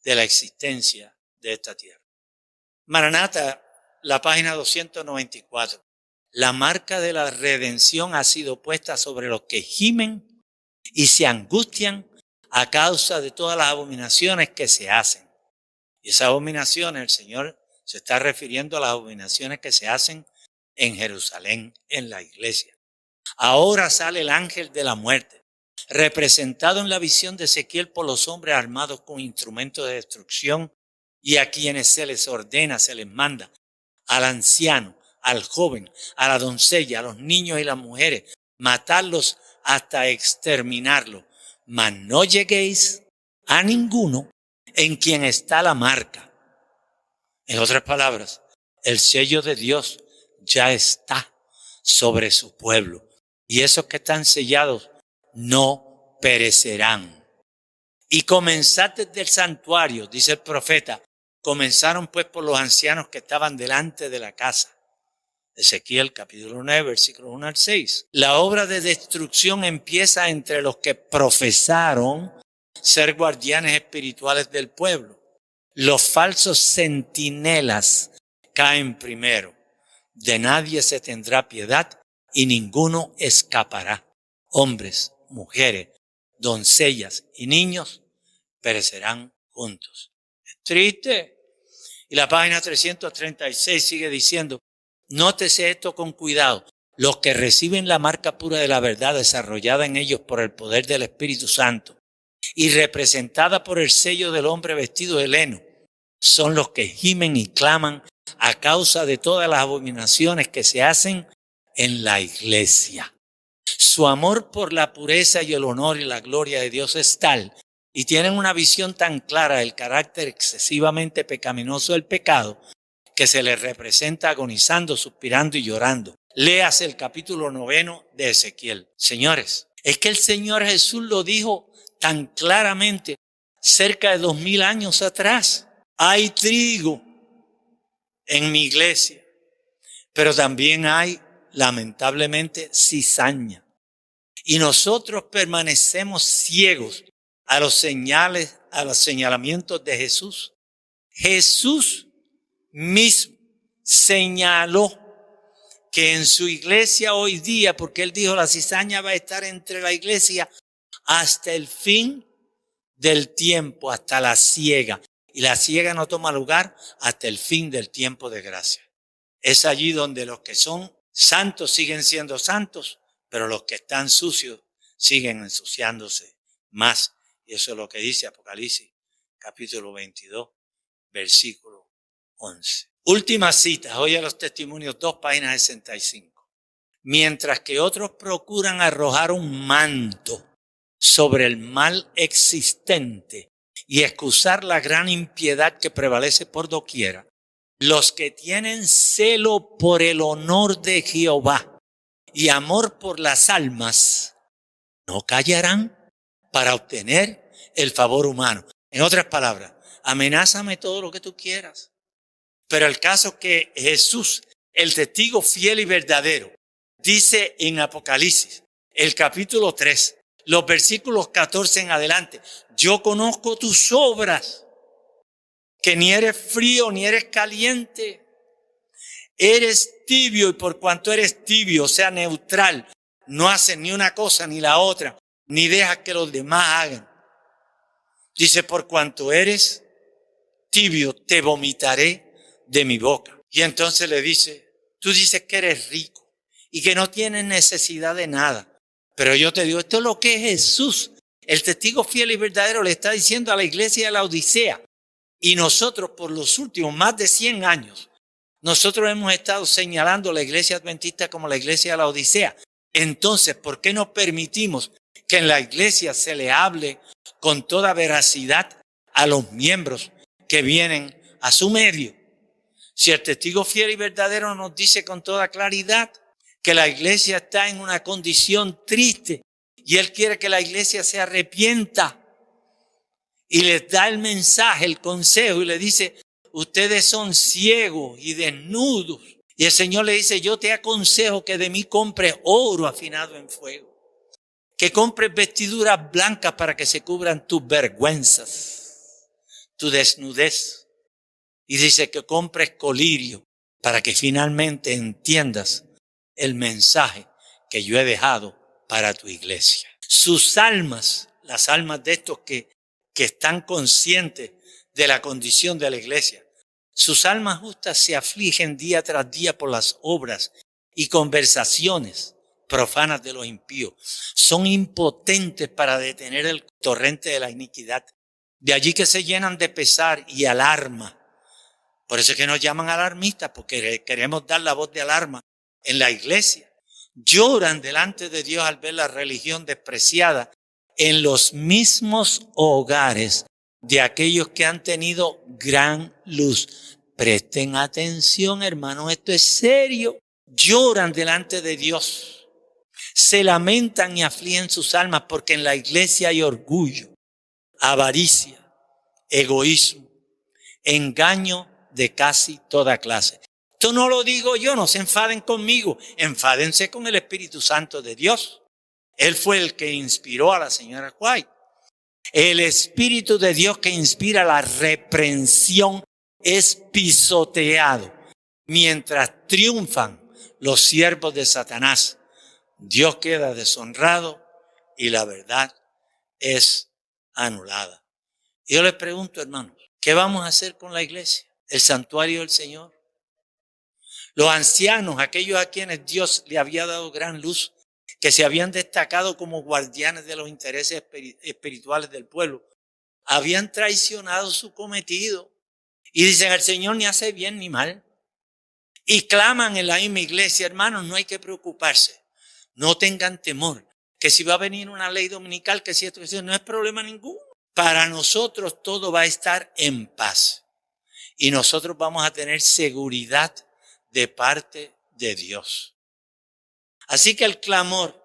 de la existencia de esta tierra. Maranata, la página 294. La marca de la redención ha sido puesta sobre los que gimen y se angustian a causa de todas las abominaciones que se hacen. Y esas abominaciones, el Señor se está refiriendo a las abominaciones que se hacen en Jerusalén, en la iglesia. Ahora sale el ángel de la muerte, representado en la visión de Ezequiel por los hombres armados con instrumentos de destrucción, y a quienes se les ordena, se les manda, al anciano, al joven, a la doncella, a los niños y las mujeres, matarlos hasta exterminarlos. Mas no lleguéis a ninguno en quien está la marca. En otras palabras, el sello de Dios ya está sobre su pueblo. Y esos que están sellados no perecerán. Y comenzad desde el santuario, dice el profeta. Comenzaron pues por los ancianos que estaban delante de la casa. Ezequiel capítulo 9, versículos 1 al 6. La obra de destrucción empieza entre los que profesaron ser guardianes espirituales del pueblo. Los falsos centinelas caen primero. De nadie se tendrá piedad y ninguno escapará. Hombres, mujeres, doncellas y niños perecerán juntos. Es triste. Y la página 336 sigue diciendo, nótese esto con cuidado. Los que reciben la marca pura de la verdad desarrollada en ellos por el poder del Espíritu Santo y representada por el sello del hombre vestido de lino, son los que gimen y claman a causa de todas las abominaciones que se hacen en la iglesia. Su amor por la pureza y el honor y la gloria de Dios es tal, y tienen una visión tan clara del carácter excesivamente pecaminoso del pecado, que se les representa agonizando, suspirando y llorando. Léase el capítulo 9 de Ezequiel. Señores, es que el Señor Jesús lo dijo tan claramente cerca de 2000 años atrás. Hay trigo en mi iglesia, pero también hay, lamentablemente, cizaña. Y nosotros permanecemos ciegos a los señales, a los señalamientos de Jesús. Jesús mismo señaló que en su iglesia hoy día, porque él dijo la cizaña va a estar entre la iglesia hasta el fin del tiempo, hasta la siega. Y la siega no toma lugar hasta el fin del tiempo de gracia. Es allí donde los que son santos siguen siendo santos, pero los que están sucios siguen ensuciándose más. Y eso es lo que dice Apocalipsis, capítulo 22, versículo 11. Última cita, oye los testimonios 2, página 65. Mientras que otros procuran arrojar un manto sobre el mal existente y excusar la gran impiedad que prevalece por doquiera, los que tienen celo por el honor de Jehová y amor por las almas, no callarán para obtener el favor humano. En otras palabras, amenázame todo lo que tú quieras. Pero el caso que Jesús, el testigo fiel y verdadero, dice en Apocalipsis, el capítulo 3, los versículos 14 en adelante, yo conozco tus obras que ni eres frío ni eres caliente. Eres tibio, y por cuanto eres tibio, o sea, neutral, no haces ni una cosa ni la otra, ni dejas que los demás hagan. Dice, por cuanto eres tibio, te vomitaré de mi boca. Y entonces le dice, tú dices que eres rico y que no tienes necesidad de nada. Pero yo te digo, esto es lo que es Jesús. El testigo fiel y verdadero le está diciendo a la iglesia de la Odisea. Y nosotros por los últimos más de 100 años, nosotros hemos estado señalando a la iglesia adventista como la iglesia de la Odisea. Entonces, ¿por qué no permitimos que en la iglesia se le hable con toda veracidad a los miembros que vienen a su medio? Si el testigo fiel y verdadero nos dice con toda claridad que la iglesia está en una condición triste y él quiere que la iglesia se arrepienta, y les da el mensaje, el consejo, y le dice, ustedes son ciegos y desnudos. Y el Señor le dice, yo te aconsejo que de mí compres oro afinado en fuego, que compres vestiduras blancas para que se cubran tus vergüenzas, tu desnudez. Y dice que compres colirio para que finalmente entiendas el mensaje que yo he dejado para tu iglesia. Sus almas, las almas de estos que están conscientes de la condición de la iglesia, sus almas justas se afligen día tras día por las obras y conversaciones profanas de los impíos. Son impotentes para detener el torrente de la iniquidad. De allí que se llenan de pesar y alarma. Por eso es que nos llaman alarmistas, porque queremos dar la voz de alarma en la iglesia. Lloran delante de Dios al ver la religión despreciada en los mismos hogares de aquellos que han tenido gran luz. Presten atención, hermanos, esto es serio. Lloran delante de Dios. Se lamentan y afligen sus almas porque en la iglesia hay orgullo, avaricia, egoísmo, engaño de casi toda clase. Esto no lo digo yo, no se enfaden conmigo, enfádense con el Espíritu Santo de Dios. Él fue el que inspiró a la señora White. El Espíritu de Dios que inspira la reprensión es pisoteado mientras triunfan los siervos de Satanás. Dios queda deshonrado y la verdad es anulada. Y yo les pregunto, hermanos, ¿qué vamos a hacer con la iglesia? ¿El santuario del Señor? Los ancianos, aquellos a quienes Dios le había dado gran luz, que se habían destacado como guardianes de los intereses espirituales del pueblo, habían traicionado su cometido y dicen, el Señor ni hace bien ni mal. Y claman en la misma iglesia, hermanos, no hay que preocuparse, no tengan temor, que si va a venir una ley dominical, que si esto, que si no es problema ninguno. Para nosotros todo va a estar en paz y nosotros vamos a tener seguridad de parte de Dios. Así que el clamor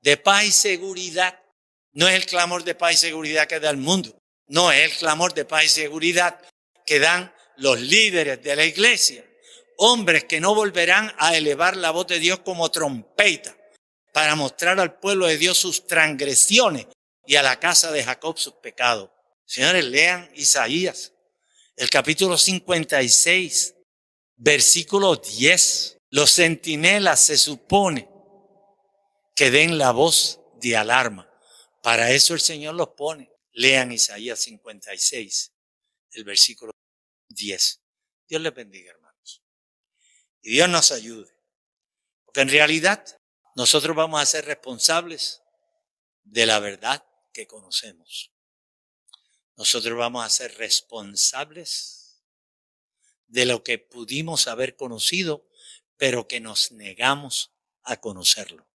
de paz y seguridad no es el clamor de paz y seguridad que da el mundo. No, es el clamor de paz y seguridad que dan los líderes de la iglesia. Hombres que no volverán a elevar la voz de Dios como trompeta para mostrar al pueblo de Dios sus transgresiones y a la casa de Jacob sus pecados. Señores, lean Isaías, el capítulo 56, versículo 10. Los centinelas se supone que den la voz de alarma. Para eso el Señor los pone. Lean Isaías 56, el versículo 10. Dios les bendiga, hermanos. Y Dios nos ayude. Porque en realidad nosotros vamos a ser responsables de la verdad que conocemos. Nosotros vamos a ser responsables de lo que pudimos haber conocido, pero que nos negamos a conocerlo.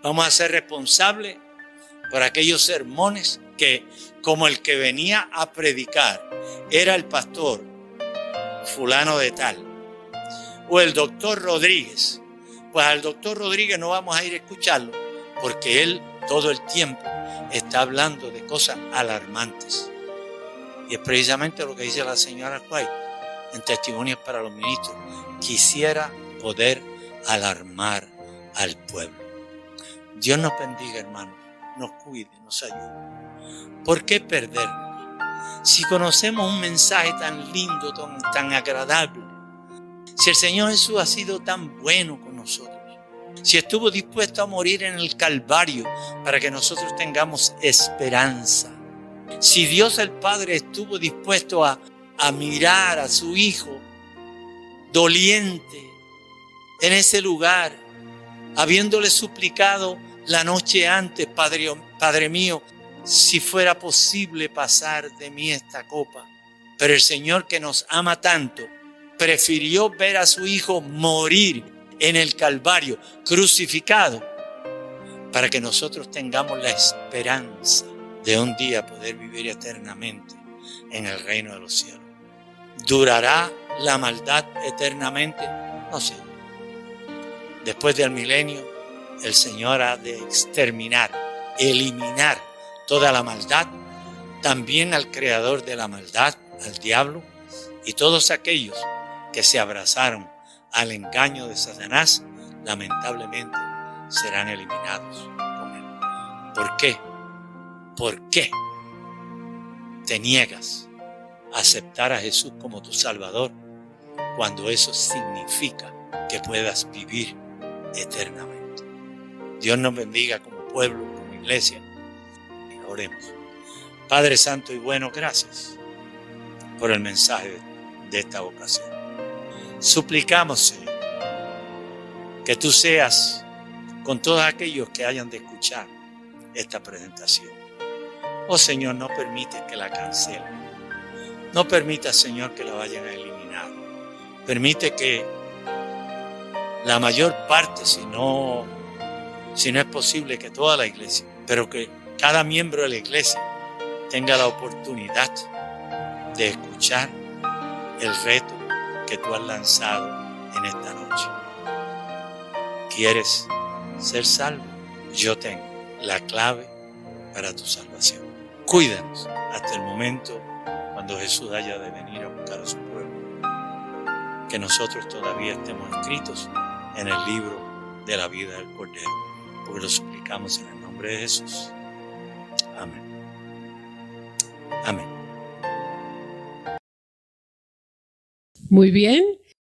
Vamos a ser responsables por aquellos sermones que, como el que venía a predicar, era el pastor fulano de tal, o el doctor Rodríguez. Pues al doctor Rodríguez no vamos a ir a escucharlo, porque él todo el tiempo está hablando de cosas alarmantes. Y es precisamente lo que dice la señora White en Testimonios para los Ministros. Quisiera poder alarmar al pueblo. Dios nos bendiga, hermanos, nos cuide, nos ayude. ¿Por qué perdernos? Si conocemos un mensaje tan lindo, tan agradable, si el Señor Jesús ha sido tan bueno con nosotros, si estuvo dispuesto a morir en el Calvario para que nosotros tengamos esperanza, si Dios el Padre estuvo dispuesto a mirar a su Hijo doliente en ese lugar, habiéndole suplicado la noche antes, Padre mío, si fuera posible pasar de mí esta copa. Pero el Señor, que nos ama tanto, prefirió ver a su Hijo morir en el Calvario, crucificado, para que nosotros tengamos la esperanza de un día poder vivir eternamente en el reino de los cielos. ¿Durará la maldad eternamente? No sé. Después del milenio, el Señor ha de exterminar, eliminar toda la maldad, también al creador de la maldad, al diablo, y todos aquellos que se abrazaron al engaño de Satanás, lamentablemente serán eliminados con él. ¿Por qué? ¿Por qué te niegas a aceptar a Jesús como tu Salvador cuando eso significa que puedas vivir eternamente? Dios nos bendiga como pueblo, como iglesia. Oremos. Padre Santo y bueno, gracias por el mensaje de esta ocasión. Suplicamos, Señor, que tú seas con todos aquellos que hayan de escuchar esta presentación. Oh Señor, no permites que la cancelen. No permitas, Señor, que la vayan a eliminar. Permite que la mayor parte, si no es posible que toda la iglesia, pero que cada miembro de la iglesia tenga la oportunidad de escuchar el reto que tú has lanzado en esta noche. ¿Quieres ser salvo? Yo tengo la clave para tu salvación. Cuídanos hasta el momento cuando Jesús haya de venir a buscar a su pueblo. Que nosotros todavía estemos inscritos en el libro de la vida del Cordero. Porque lo suplicamos en el nombre de Jesús. Amén. Amén. Muy bien.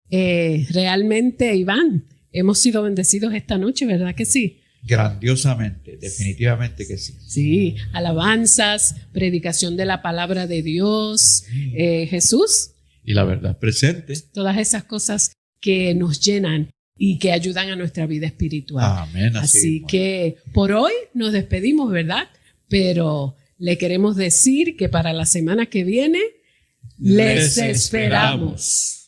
Realmente, Iván, hemos sido bendecidos esta noche, ¿verdad que sí? Grandiosamente, definitivamente que sí. Sí, alabanzas, predicación de la palabra de Dios, Jesús. Y la verdad presente. Todas esas cosas que nos llenan y que ayudan a nuestra vida espiritual. Amén. Así que por hoy nos despedimos, ¿verdad? Pero le queremos decir que para la semana que viene les esperamos.